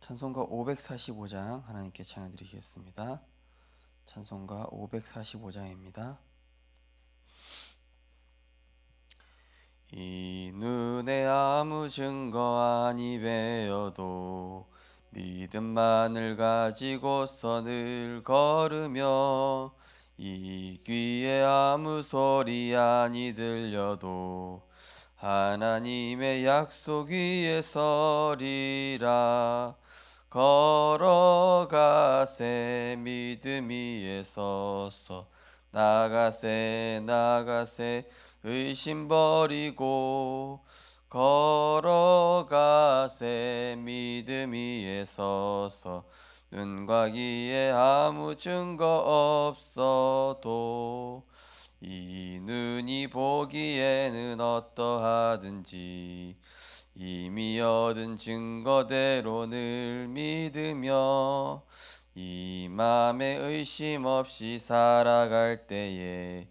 찬송가 545장 하나님께 찬양 드리겠습니다. 찬송가 545장입니다. 이 눈에 아무 증거 아니 배어도 믿음만을 가지고서 늘 걸으며 이 귀에 아무 소리 아니 들려도 하나님의 약속 위에 서리라. 걸어가세 믿음 위에 서서 나가세 의심 버리고 걸어가세 믿음 위에 서서 눈과 귀에 아무 증거 없어도 이 눈이 보기에는 어떠하든지 이미 얻은 증거대로 늘 믿으며 이 맘에 의심 없이 살아갈 때에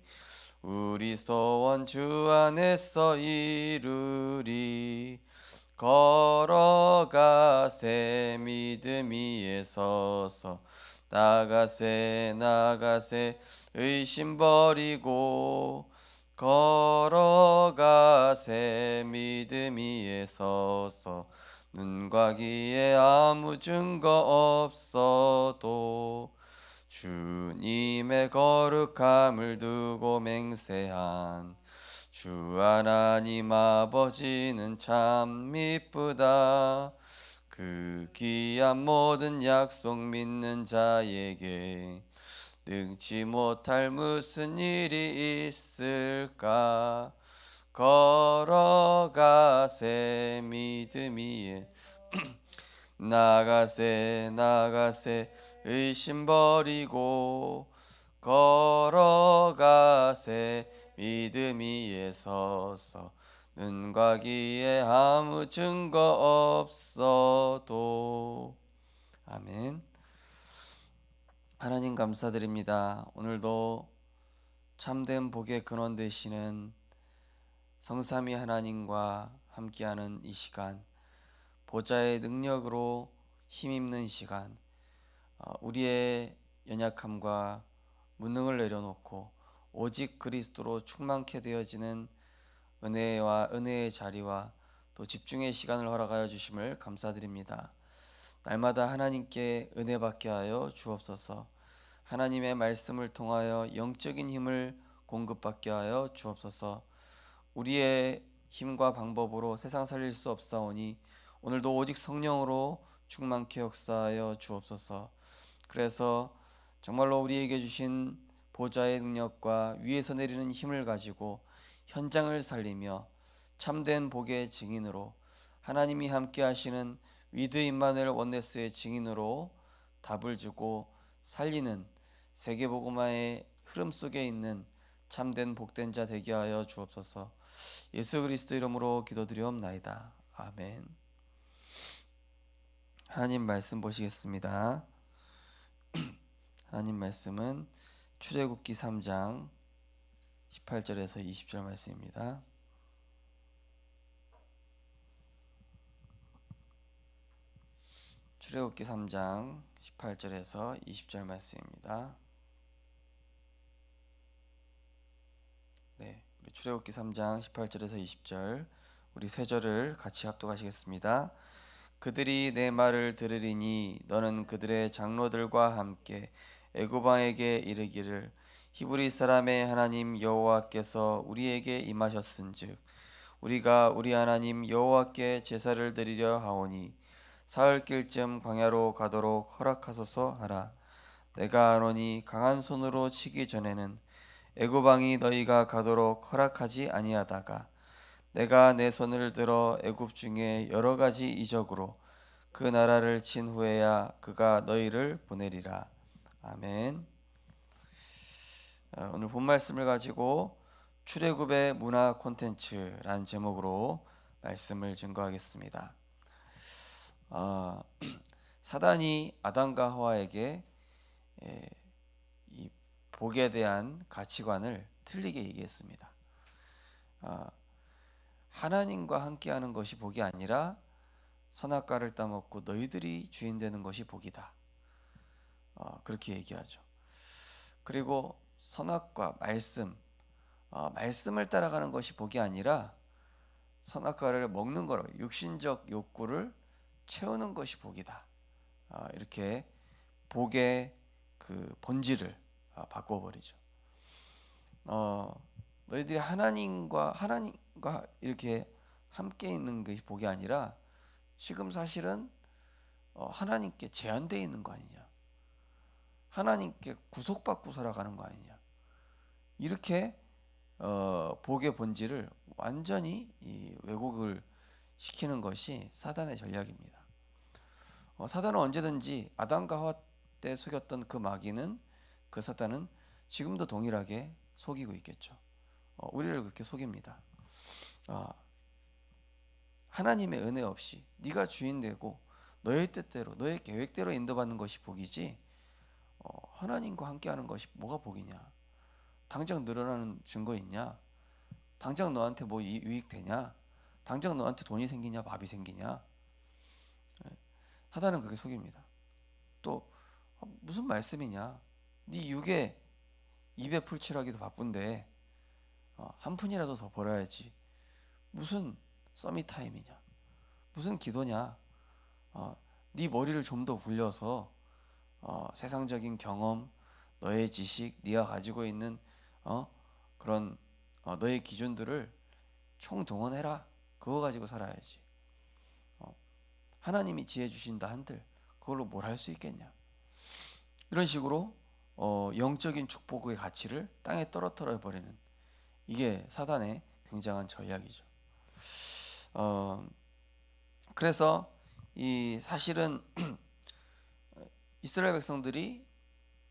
우리 소원 주 안에서 이루리. 걸어가세 믿음 위에 서서 나가세 의심 버리고 걸어가세 믿음 위에 서서 눈과 귀에 아무 증거 없어도 주님의 거룩함을 두고 맹세한 주 하나님 아버지는 참 미쁘다. 그 귀한 모든 약속 믿는 자에게 능치 못할 무슨 일이 있을까. 걸어가세 믿음 위에 나가세 의심 버리고 걸어가세 믿음 위에 서서 눈과 귀에 아무 증거 없어도. 아멘. 하나님 감사드립니다. 오늘도 참된 복의 근원 되시는 성삼위 하나님과 함께하는 이 시간, 보좌의 능력으로 힘입는 시간, 우리의 연약함과 무능을 내려놓고 오직 그리스도로 충만케 되어지는 은혜의 자리와 또 집중의 시간을 허락하여 주심을 감사드립니다. 날마다 하나님께 은혜 받게 하여 주옵소서. 하나님의 말씀을 통하여 영적인 힘을 공급받게 하여 주옵소서. 우리의 힘과 방법으로 세상 살릴 수 없사오니 오늘도 오직 성령으로 충만케 역사하여 주옵소서. 그래서 정말로 우리에게 주신 보좌의 능력과 위에서 내리는 힘을 가지고 현장을 살리며 참된 복의 증인으로 하나님이 함께 하시는 위드 임마누엘 원네스의 증인으로 답을 주고 살리는 세계복음화의 흐름 속에 있는 참된 복된 자 되게 하여 주옵소서. 예수 그리스도 이름으로 기도드리옵나이다. 아멘. 하나님 말씀 보시겠습니다. 하나님 말씀은 출애굽기 3장 18절에서 20절 말씀입니다. 출애굽기 3장 18절에서 20절 말씀입니다. 네, 우리 출애굽기 3장 18절에서 20절 우리 세 절을 같이 합독하시겠습니다. 그들이 내 말을 들으리니 너는 그들의 장로들과 함께 애굽 왕에게 이르기를 히브리 사람의 하나님 여호와께서 우리에게 임하셨은즉 우리가 우리 하나님 여호와께 제사를 드리려 하오니 사흘길쯤 광야로 가도록 허락하소서 하라. 내가 아노니 강한 손으로 치기 전에는 애굽 왕이 너희가 가도록 허락하지 아니하다가 내가 내 손을 들어 애굽 중에 여러 가지 이적으로 그 나라를 친 후에야 그가 너희를 보내리라. 아멘. 오늘 본 말씀을 가지고 출애굽의 문화 콘텐츠라는 제목으로 말씀을 증거하겠습니다. 사단이 아담과 하와에게 이 복에 대한 가치관을 틀리게 얘기했습니다. 하나님과 함께하는 것이 복이 아니라 선악과를 따먹고 너희들이 주인 되는 것이 복이다. 그렇게 얘기하죠. 그리고 선악과 말씀을 따라가는 것이 복이 아니라 선악과를 먹는 거로 육신적 욕구를 채우는 것이 복이다. 이렇게 복의 그 본질을 바꿔버리죠. 너희들이 하나님과 이렇게 함께 있는 것이 복이 아니라 지금 사실은 하나님께 제한되어 있는 거 아니냐, 하나님께 구속받고 살아가는 거 아니냐, 이렇게 복의 본질을 완전히 왜곡을 시키는 것이 사단의 전략입니다. 사단은 언제든지 아담과 하와 때 속였던 그 마귀는, 그 사단은 지금도 동일하게 속이고 있겠죠. 우리를 그렇게 속입니다. 하나님의 은혜 없이 네가 주인 되고 너의 뜻대로 너의 계획대로 인도받는 것이 복이지, 하나님과 함께하는 것이 뭐가 복이냐, 당장 늘어나는 증거 있냐, 당장 너한테 뭐 유익 되냐, 당장 너한테 돈이 생기냐, 밥이 생기냐. 사단은 그렇게 속입니다. 또 무슨 말씀이냐, 네 육에 입에 풀칠하기도 바쁜데 한 푼이라도 더 벌어야지, 무슨 서밋타임이냐, 무슨 기도냐, 네 머리를 좀 더 굴려서 세상적인 경험, 너의 지식, 네가 가지고 있는 그런 너의 기준들을 총동원해라. 그거 가지고 살아야지. 하나님이 지혜 주신다 한들 그걸로 뭘 할 수 있겠냐. 이런 식으로 영적인 축복의 가치를 땅에 떨어뜨려 버리는, 이게 사단의 굉장한 전략이죠. 그래서 이 사실은 이스라엘 백성들이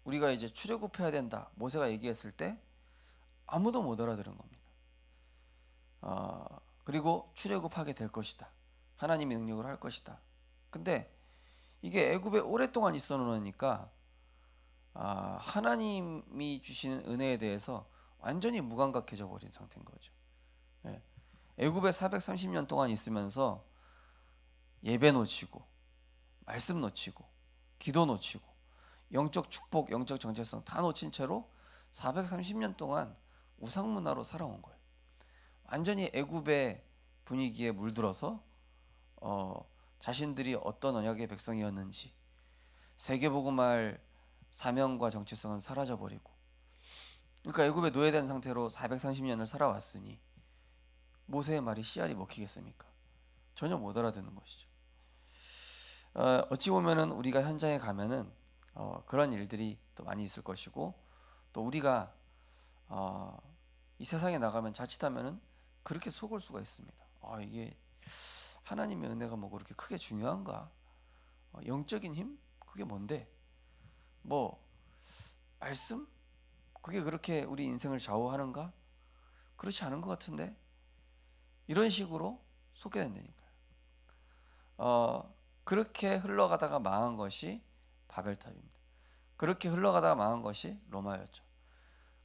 우리가 이제 출애굽해야 된다, 모세가 얘기했을 때 아무도 못 알아들은 겁니다. 그리고 출애굽하게 될 것이다, 하나님의 능력을 할 것이다. 근데 이게 애굽에 오랫동안 있어 놓으니까 하나님이 주시는 은혜에 대해서 완전히 무감각해져 버린 상태인 거죠. 애굽에 430년 동안 있으면서 예배 놓치고, 말씀 놓치고, 기도 놓치고, 영적 축복, 영적 정체성 다 놓친 채로 430년 동안 우상 문화로 살아온 거예요. 완전히 애굽의 분위기에 물들어서 자신들이 어떤 언약의 백성이었는지, 세계복음할 사명과 정체성은 사라져 버리고, 그러니까 애굽에 노예된 상태로 430년을 살아왔으니 모세의 말이 씨알이 먹히겠습니까? 전혀 못 알아듣는 것이죠. 어찌 보면은 우리가 현장에 가면은 그런 일들이 또 많이 있을 것이고, 또 우리가 이 세상에 나가면 자칫하면은 그렇게 속을 수가 있습니다. 이게 하나님의 은혜가 뭐 그렇게 크게 중요한가? 영적인 힘? 그게 뭔데? 뭐 말씀? 그게 그렇게 우리 인생을 좌우하는가? 그렇지 않은 것 같은데? 이런 식으로 속게 된다니까요. 그렇게 흘러가다가 망한 것이 바벨탑입니다. 그렇게 흘러가다가 망한 것이 로마였죠.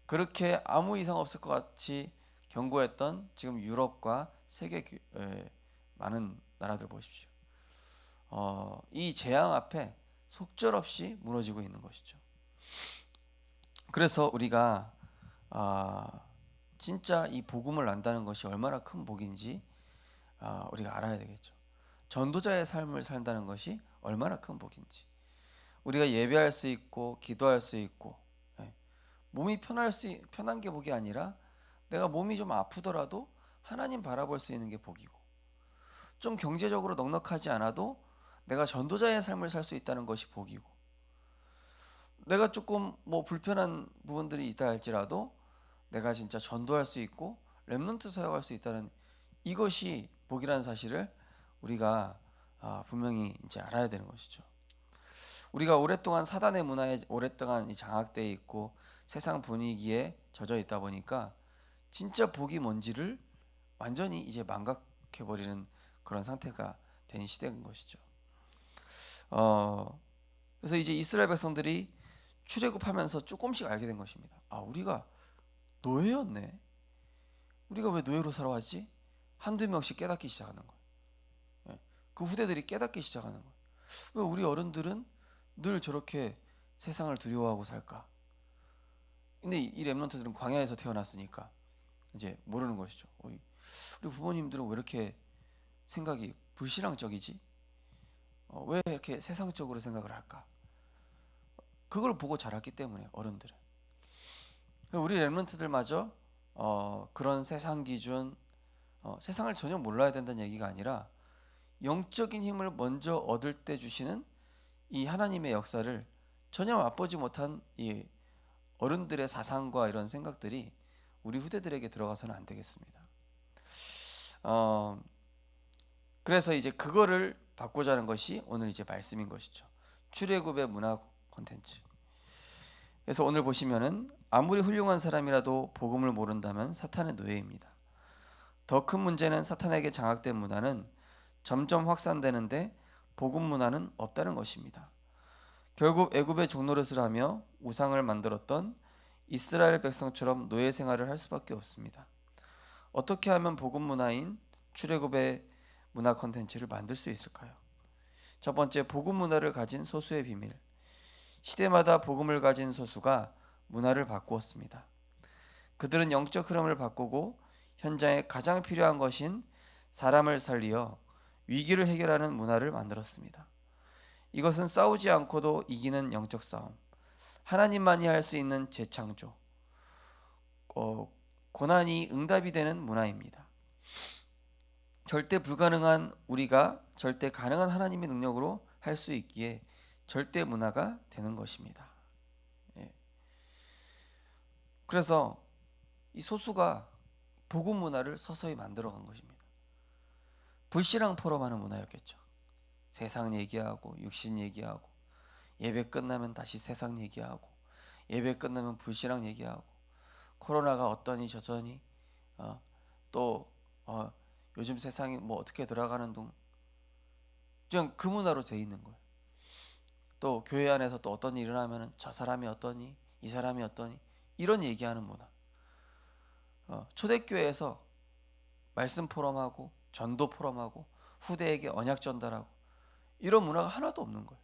그렇게 아무 이상 없을 것 같이 경고했던 지금 유럽과 세계 많은 나라들 보십시오. 이 재앙 앞에 속절없이 무너지고 있는 것이죠. 그래서 우리가 진짜 이 복음을 안다는 것이 얼마나 큰 복인지 우리가 알아야 되겠죠. 전도자의 삶을 산다는 것이 얼마나 큰 복인지, 우리가 예배할 수 있고 기도할 수 있고, 몸이 편한 게 복이 아니라 내가 몸이 좀 아프더라도 하나님 바라볼 수 있는 게 복이고, 좀 경제적으로 넉넉하지 않아도 내가 전도자의 삶을 살 수 있다는 것이 복이고, 내가 조금 뭐 불편한 부분들이 있다 할지라도 내가 진짜 전도할 수 있고 렘넌트 사역할 수 있다는, 이것이 복이라는 사실을 우리가 분명히 이제 알아야 되는 것이죠. 우리가 오랫동안 사단의 문화에 오랫동안 장악되어 있고 세상 분위기에 젖어 있다 보니까 진짜 복이 뭔지를 완전히 이제 망각해 버리는 그런 상태가 된 시대인 것이죠. 그래서 이제 이스라엘 백성들이 출애굽하면서 조금씩 알게 된 것입니다. 우리가 노예였네. 우리가 왜 노예로 살아왔지? 한두 명씩 깨닫기 시작하는 거예요. 그 후대들이 깨닫기 시작하는 거예요. 왜 우리 어른들은 늘 저렇게 세상을 두려워하고 살까? 근데 이 렘넌트들은 광야에서 태어났으니까 이제 모르는 것이죠. 우리 부모님들은 왜 이렇게 생각이 불신앙적이지? 왜 이렇게 세상적으로 생각을 할까? 그걸 보고 자랐기 때문에 어른들은. 우리 렘넌트들마저 그런 세상 기준, 세상을 전혀 몰라야 된다는 얘기가 아니라 영적인 힘을 먼저 얻을 때 주시는 이 하나님의 역사를 전혀 맛보지 못한 이 어른들의 사상과 이런 생각들이 우리 후대들에게 들어가서는 안 되겠습니다. 그래서 이제 그거를 바꾸자는 것이 오늘 이제 말씀인 것이죠. 출애굽의 문화 콘텐츠. 그래서 오늘 보시면은 아무리 훌륭한 사람이라도 복음을 모른다면 사탄의 노예입니다. 더 큰 문제는 사탄에게 장악된 문화는 점점 확산되는데 복음 문화는 없다는 것입니다. 결국 애굽의 종노릇을 하며 우상을 만들었던 이스라엘 백성처럼 노예 생활을 할 수밖에 없습니다. 어떻게 하면 복음 문화인 출애굽의 문화 콘텐츠를 만들 수 있을까요? 첫 번째, 복음 문화를 가진 소수의 비밀. 시대마다 복음을 가진 소수가 문화를 바꾸었습니다. 그들은 영적 흐름을 바꾸고 현장에 가장 필요한 것인 사람을 살리어 위기를 해결하는 문화를 만들었습니다. 이것은 싸우지 않고도 이기는 영적 싸움, 하나님만이 할 수 있는 재창조, 고난이 응답이 되는 문화입니다. 절대 불가능한 우리가 절대 가능한 하나님의 능력으로 할 수 있기에 절대 문화가 되는 것입니다. 그래서 이 소수가 복음 문화를 서서히 만들어간 것입니다. 불신앙 포럼하는 문화였겠죠. 세상 얘기하고 육신 얘기하고 예배 끝나면 다시 세상 얘기하고 예배 끝나면 불신앙 얘기하고 코로나가 어떠니 저쩌니 또 요즘 세상이 뭐 어떻게 돌아가는 둥 그냥 그 문화로 돼 있는 거예요. 또 교회 안에서 또 어떤 일이 일어나면 저 사람이 어떠니 이 사람이 어떠니 이런 얘기하는 문화. 초대교회에서 말씀 포럼하고 전도 포럼하고 후대에게 언약 전달하고 이런 문화가 하나도 없는 거예요.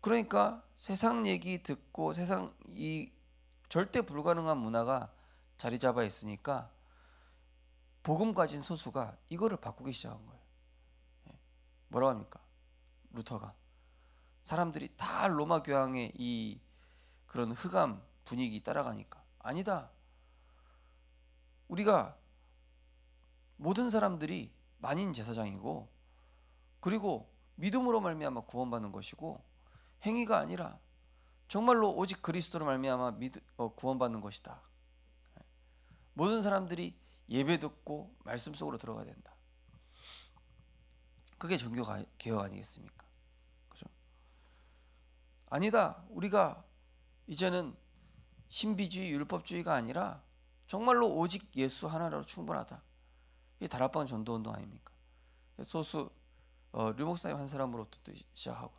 그러니까 세상 얘기 듣고 세상 이 절대 불가능한 문화가 자리 잡아 있으니까 복음 가진 소수가 이거를 바꾸기 시작한 거예요. 뭐라고 합니까? 루터가 사람들이 다 로마 교황의 이 그런 흑암 분위기 따라가니까 아니다. 우리가 모든 사람들이 만인 제사장이고 그리고 믿음으로 말미암아 구원받는 것이고 행위가 아니라 정말로 오직 그리스도로 말미암아 구원받는 것이다. 모든 사람들이 예배 듣고 말씀 속으로 들어가야 된다. 그게 종교 개혁 아니겠습니까? 그죠? 아니다. 우리가 이제는 신비주의, 율법주의가 아니라 정말로 오직 예수 하나로 충분하다. 이게 다락방 전도운동 아닙니까? 소수 류목사님 한 사람으로부터 시작하고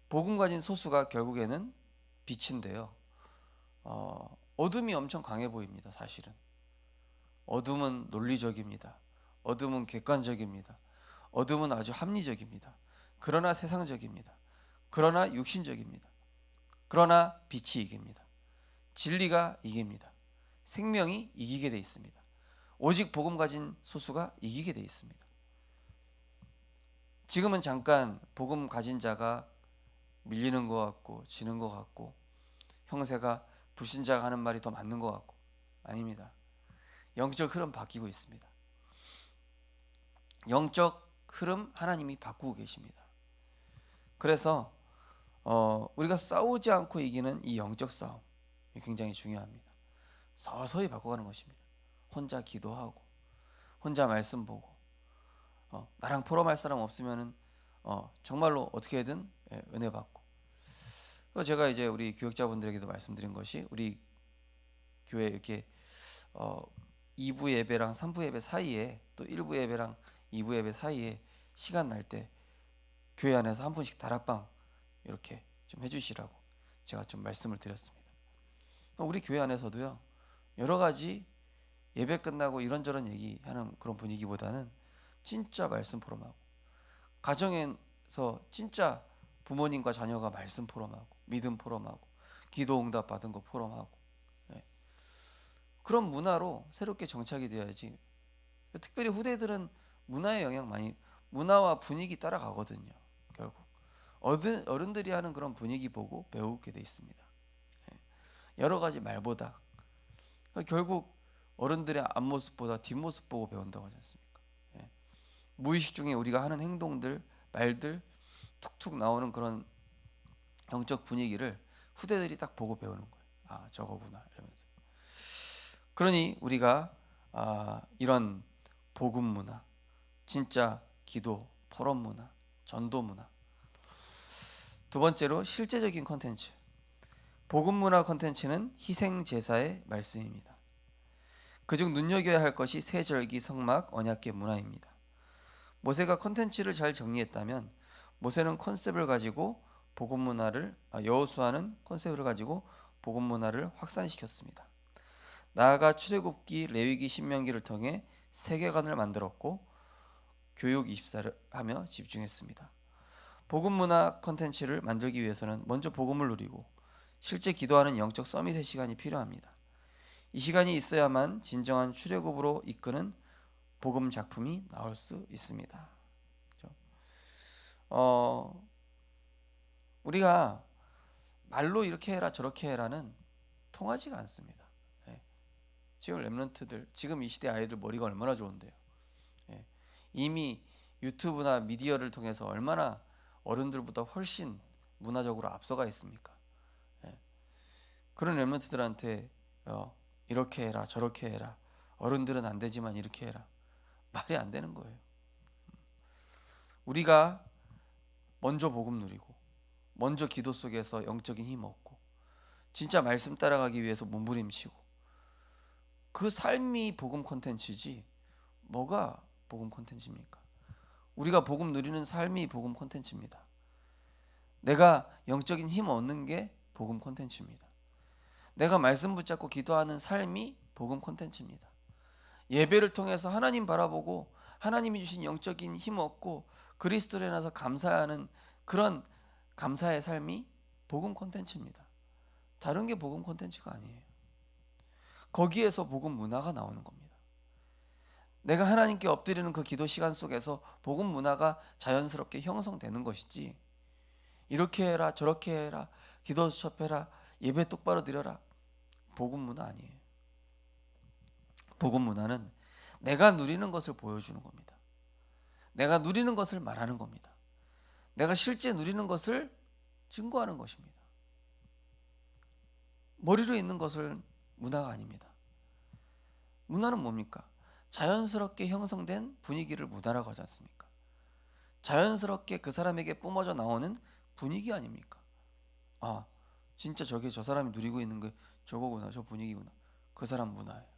복음 가진 소수가 결국에는 빛인데요. 어둠이 엄청 강해 보입니다. 사실은 어둠은 논리적입니다. 어둠은 객관적입니다. 어둠은 아주 합리적입니다. 그러나 세상적입니다. 그러나 육신적입니다. 그러나 빛이 이깁니다. 진리가 이깁니다. 생명이 이기게 돼 있습니다. 오직 복음 가진 소수가 이기게 돼 있습니다. 지금은 잠깐 복음 가진 자가 밀리는 것 같고 지는 것 같고 형세가 불신자가 하는 말이 더 맞는 것 같고 아닙니다. 영적 흐름 바뀌고 있습니다. 영적 흐름 하나님이 바꾸고 계십니다. 그래서 우리가 싸우지 않고 이기는 이 영적 싸움 굉장히 중요합니다. 서서히 바꿔가는 것입니다. 혼자 기도하고 혼자 말씀 보고 나랑 포럼할 사람 없으면은 정말로 어떻게든 은혜 받고 제가 이제 우리 교육자분들에게도 말씀드린 것이 우리 교회 이렇게 2부 예배랑 3부 예배 사이에 또 1부 예배랑 2부 예배 사이에 시간 날 때 교회 안에서 한 분씩 다락방 이렇게 좀 해주시라고 제가 좀 말씀을 드렸습니다. 우리 교회 안에서도요 여러 가지 예배 끝나고 이런저런 얘기하는 그런 분위기보다는 진짜 말씀 포럼하고, 가정에서 진짜 부모님과 자녀가 말씀 포럼하고, 믿음 포럼하고, 기도 응답 받은 거 포럼하고, 예. 그런 문화로 새롭게 정착이 되어야지. 특별히 후대들은 문화의 영향 많이, 문화와 분위기 따라가거든요. 결국 어른들이 하는 그런 분위기 보고 배우게 돼 있습니다. 예. 여러 가지 말보다 결국 어른들의 앞모습보다 뒷모습 보고 배운다고 하지 않습니까? 예. 무의식 중에 우리가 하는 행동들, 말들 툭툭 나오는 그런 영적 분위기를 후대들이 딱 보고 배우는 거예요. 아, 저거구나 이러면서. 그러니 우리가 이런 복음 문화, 진짜 기도, 포럼 문화, 전도 문화. 두 번째로 실제적인 컨텐츠. 복음 문화 컨텐츠는 희생 제사의 말씀입니다. 그중 눈여겨야 할 것이 세절기, 성막, 언약궤 문화입니다. 모세가 컨텐츠를 잘 정리했다면 모세는 컨셉을 가지고 복음 문화를 여호수아는 컨셉을 가지고 복음 문화를 확산시켰습니다. 나아가 출애굽기, 레위기, 신명기를 통해 세계관을 만들었고 교육 24를 하며 집중했습니다. 복음 문화 컨텐츠를 만들기 위해서는 먼저 복음을 누리고 실제 기도하는 영적 서밋의 시간이 필요합니다. 이 시간이 있어야만 진정한 출애굽으로 이끄는 복음 작품이 나올 수 있습니다. 그렇죠? 우리가 말로 이렇게 해라 저렇게 해라는 통하지가 않습니다. 예. 지금 랩런트들, 지금 이 시대 아이들 머리가 얼마나 좋은데요. 예. 이미 유튜브나 미디어를 통해서 얼마나 어른들보다 훨씬 문화적으로 앞서가 있습니까? 예. 그런 랩런트들한테 이렇게 해라 저렇게 해라, 어른들은 안 되지만 이렇게 해라, 말이 안 되는 거예요. 우리가 먼저 복음 누리고 먼저 기도 속에서 영적인 힘 얻고 진짜 말씀 따라가기 위해서 몸부림치고 그 삶이 복음 콘텐츠지 뭐가 복음 콘텐츠입니까? 우리가 복음 누리는 삶이 복음 콘텐츠입니다. 내가 영적인 힘 얻는 게 복음 콘텐츠입니다. 내가 말씀 붙잡고 기도하는 삶이 복음 콘텐츠입니다. 예배를 통해서 하나님 바라보고 하나님이 주신 영적인 힘 얻고 그리스도로 인해서 감사하는 그런 감사의 삶이 복음 콘텐츠입니다. 다른 게 복음 콘텐츠가 아니에요. 거기에서 복음 문화가 나오는 겁니다. 내가 하나님께 엎드리는 그 기도 시간 속에서 복음 문화가 자연스럽게 형성되는 것이지, 이렇게 해라 저렇게 해라 기도 수첩해라 예배 똑바로 드려라, 복음 문화 아니에요. 복음 문화는 내가 누리는 것을 보여주는 겁니다. 내가 누리는 것을 말하는 겁니다. 내가 실제 누리는 것을 증거하는 것입니다. 머리로 있는 것은 문화가 아닙니다. 문화는 뭡니까? 자연스럽게 형성된 분위기를 문화라고 하지 않습니까? 자연스럽게 그 사람에게 뿜어져 나오는 분위기 아닙니까? 아, 진짜 저게 저 사람이 누리고 있는 게 저거구나, 저 분위기구나. 그 사람 문화예요.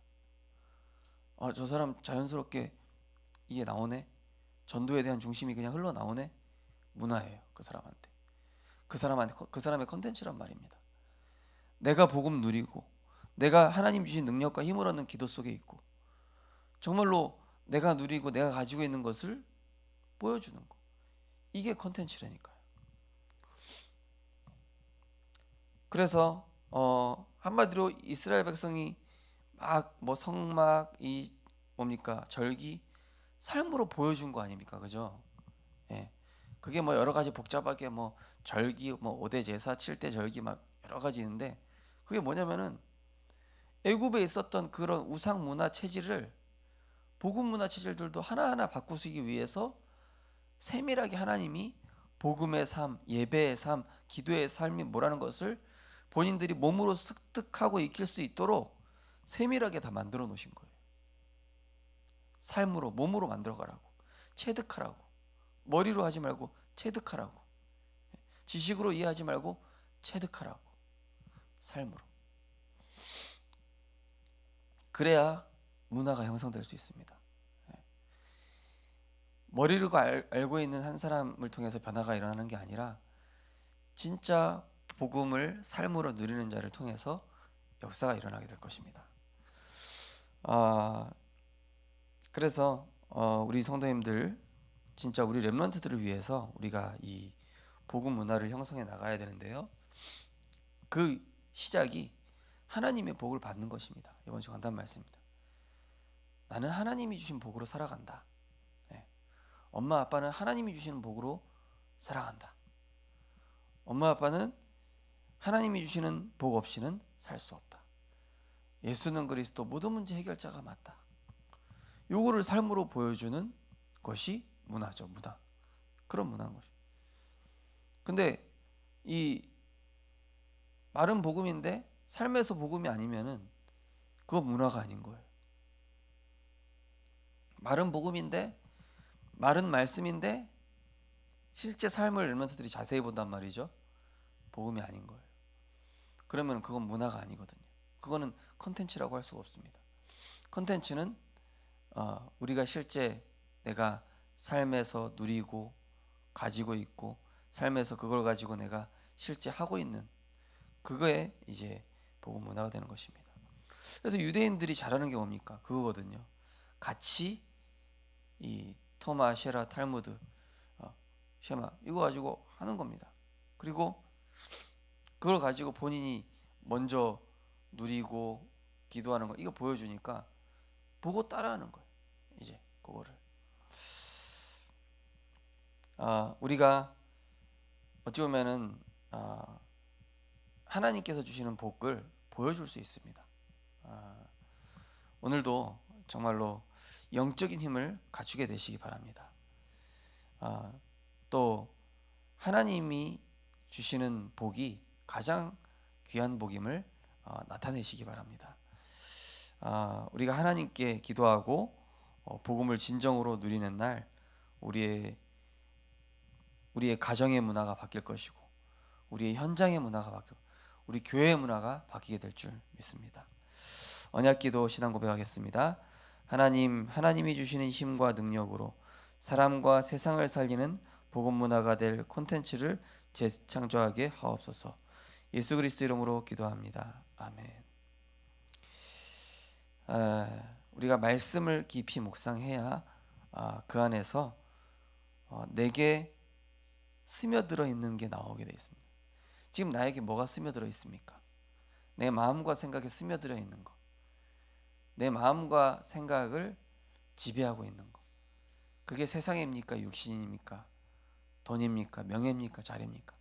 아, 저 사람 자연스럽게 이게 나오네. 전도에 대한 중심이 그냥 흘러나오네. 문화예요. 그 사람한테. 그 사람의 컨텐츠란 말입니다. 내가 복음 누리고 내가 하나님 주신 능력과 힘을 얻는 기도 속에 있고 정말로 내가 누리고 내가 가지고 있는 것을 보여주는 거. 이게 컨텐츠라니까요. 그래서 한마디로 이스라엘 백성이 막 뭐 성막 이 뭡니까 절기 삶으로 보여준 거 아닙니까, 그죠? 예, 그게 뭐 여러 가지 복잡하게 뭐 절기 뭐 5대 제사 7대 절기 막 여러 가지 있는데 그게 뭐냐면은 애굽에 있었던 그런 우상 문화 체질을 복음 문화 체질들도 하나하나 바꾸시기 위해서 세밀하게 하나님이 복음의 삶, 예배의 삶, 기도의 삶이 뭐라는 것을 본인들이 몸으로 습득하고 익힐 수 있도록 세밀하게 다 만들어 놓으신 거예요. 삶으로 몸으로 만들어 가라고, 체득하라고, 머리로 하지 말고 체득하라고, 지식으로 이해하지 말고 체득하라고, 삶으로. 그래야 문화가 형성될 수 있습니다. 머리로 알고 있는 한 사람을 통해서 변화가 일어나는 게 아니라 진짜 복음을 삶으로 누리는 자를 통해서 역사가 일어나게 될 것입니다. 아, 그래서 우리 성도님들 진짜 우리 렘넌트들을 위해서 우리가 이 복음 문화를 형성해 나가야 되는데요. 그 시작이 하나님의 복을 받는 것입니다. 이번 주 간단 말씀입니다. 나는 하나님이 주신 복으로 살아간다. 예. 엄마 아빠는 하나님이 주시는 복으로 살아간다. 엄마 아빠는 하나님이 주시는 복 없이는 살 수 없다. 예수는 그리스도 모든 문제 해결자가 맞다. 요거를 삶으로 보여주는 것이 문화죠. 문화. 그런 문화인 거죠. 근데 이 말은 복음인데 삶에서 복음이 아니면은 그거 문화가 아닌 거예요. 말은 복음인데 말은 말씀인데 실제 삶을 렘넌트들이 자세히 본단 말이죠. 복음이 아닌 거예요. 그러면 그건 문화가 아니거든요. 그거는 컨텐츠라고 할 수가 없습니다. 컨텐츠는 우리가 실제 내가 삶에서 누리고 가지고 있고 삶에서 그걸 가지고 내가 실제 하고 있는 그거에 이제 복음 문화가 되는 것입니다. 그래서 유대인들이 잘하는 게 뭡니까? 그거거든요. 같이 이 토마, 쉐라, 탈무드, 쉐마 이거 가지고 하는 겁니다. 그리고 그걸 가지고 본인이 먼저 누리고 기도하는 거 이거 보여주니까 보고 따라하는 거예요. 이제 그거를 우리가 어찌 보면은 하나님께서 주시는 복을 보여줄 수 있습니다. 오늘도 정말로 영적인 힘을 갖추게 되시기 바랍니다. 또 하나님이 주시는 복이 가장 귀한 복임을 나타내시기 바랍니다. 우리가 하나님께 기도하고 복음을 진정으로 누리는 날 우리의 가정의 문화가 바뀔 것이고 우리의 현장의 문화가 바뀌고 우리 교회의 문화가 바뀌게 될 줄 믿습니다. 언약기도 신앙 고백하겠습니다. 하나님이 주시는 힘과 능력으로 사람과 세상을 살리는 복음 문화가 될 콘텐츠를 재창조하게 하옵소서. 예수 그리스도 이름으로 기도합니다. 아멘. 우리가 말씀을 깊이 묵상해야 그 안에서 내게 스며들어 있는 게 나오게 되어 있습니다. 지금 나에게 뭐가 스며들어 있습니까? 내 마음과 생각에 스며들어 있는 것, 내 마음과 생각을 지배하고 있는 것, 그게 세상입니까? 육신입니까? 돈입니까? 명예입니까? 자리입니까?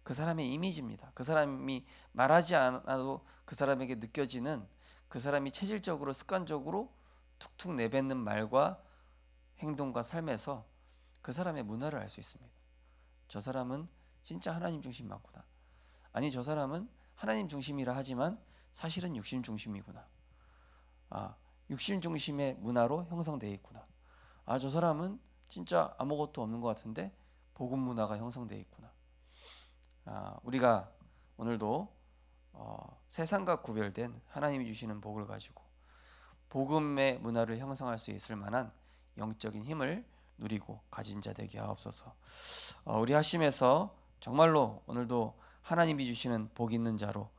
그 사람의 이미지입니다. 그 사람이 말하지 않아도 그 사람에게 느껴지는 그 사람이 체질적으로 습관적으로 툭툭 내뱉는 말과 행동과 삶에서 그 사람의 문화를 알 수 있습니다. 저 사람은 진짜 하나님 중심 맞구나. 아니 저 사람은 하나님 중심이라 하지만 사실은 육신 중심이구나. 육신 중심의 문화로 형성되어 있구나. 저 사람은 진짜 아무것도 없는 것 같은데 복음 문화가 형성되어 있구나. 우리가 오늘도 세상과 구별된 하나님이 주시는 복을 가지고 복음의 문화를 형성할 수 있을 만한 영적인 힘을 누리고 가진 자 되게 하옵소서. 우리 하심에서 정말로 오늘도 하나님이 주시는 복 있는 자로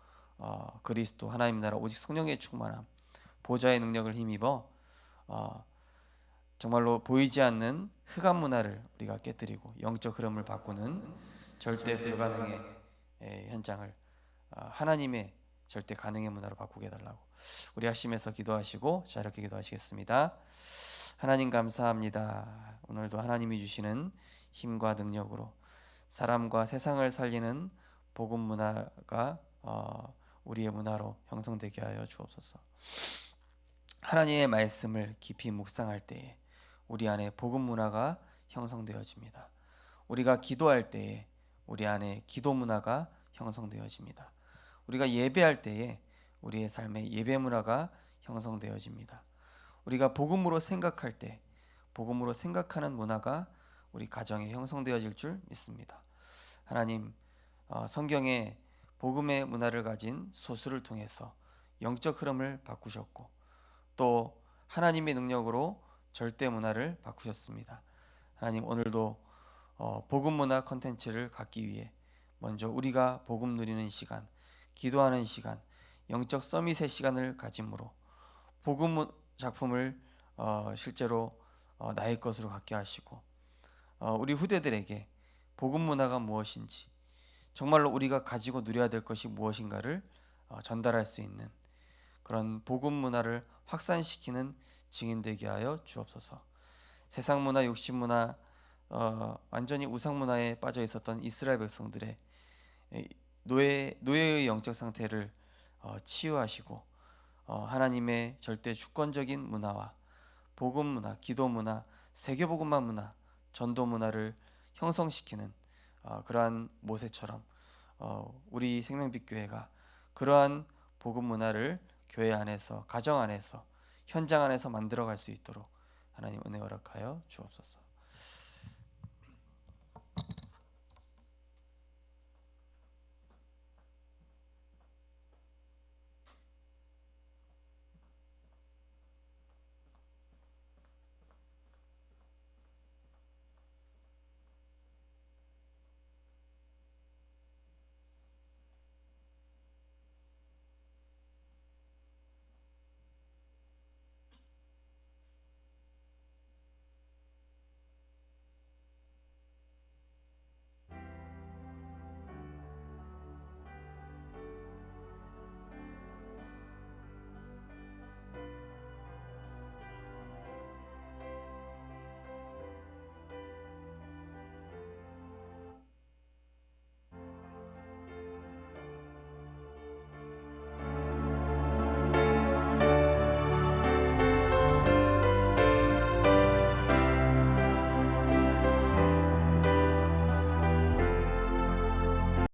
그리스도 하나님 나라 오직 성령의 충만함 보좌의 능력을 힘입어 정말로 보이지 않는 흑암 문화를 우리가 깨뜨리고 영적 흐름을 바꾸는 절대 불가능의 현장을 하나님의 절대 가능의 문화로 바꾸게 해달라고 우리 하심에서 기도하시고 자 이렇게 기도하시겠습니다. 하나님 감사합니다. 오늘도 하나님이 주시는 힘과 능력으로 사람과 세상을 살리는 복음 문화가 우리의 문화로 형성되게 하여 주옵소서. 하나님의 말씀을 깊이 묵상할 때에 우리 안에 복음 문화가 형성되어집니다. 우리가 기도할 때에 우리 안에 기도 문화가 형성되어집니다. 우리가 예배할 때에 우리의 삶에 예배 문화가 형성되어집니다. 우리가 복음으로 생각할 때 복음으로 생각하는 문화가 우리 가정에 형성되어질 줄 믿습니다. 하나님, 성경에 복음의 문화를 가진 소수를 통해서 영적 흐름을 바꾸셨고 또 하나님의 능력으로 절대 문화를 바꾸셨습니다. 하나님 오늘도 복음 문화 컨텐츠를 갖기 위해 먼저 우리가 복음 누리는 시간, 기도하는 시간, 영적 서밋의 시간을 가짐으로 복음 작품을 실제로 나의 것으로 갖게 하시고 우리 후대들에게 복음 문화가 무엇인지 정말로 우리가 가지고 누려야 될 것이 무엇인가를 전달할 수 있는 그런 복음 문화를 확산시키는 증인 되게 하여 주옵소서. 세상 문화, 육신 문화, 완전히 우상 문화에 빠져 있었던 이스라엘 백성들의 노예의 영적 상태를 치유하시고 하나님의 절대 주권적인 문화와 복음 문화, 기도 문화, 세계복음화 문화, 전도 문화를 형성시키는 그러한 모세처럼 우리 생명빛 교회가 그러한 복음 문화를 교회 안에서, 가정 안에서, 현장 안에서 만들어갈 수 있도록 하나님 은혜 허락하여 주옵소서.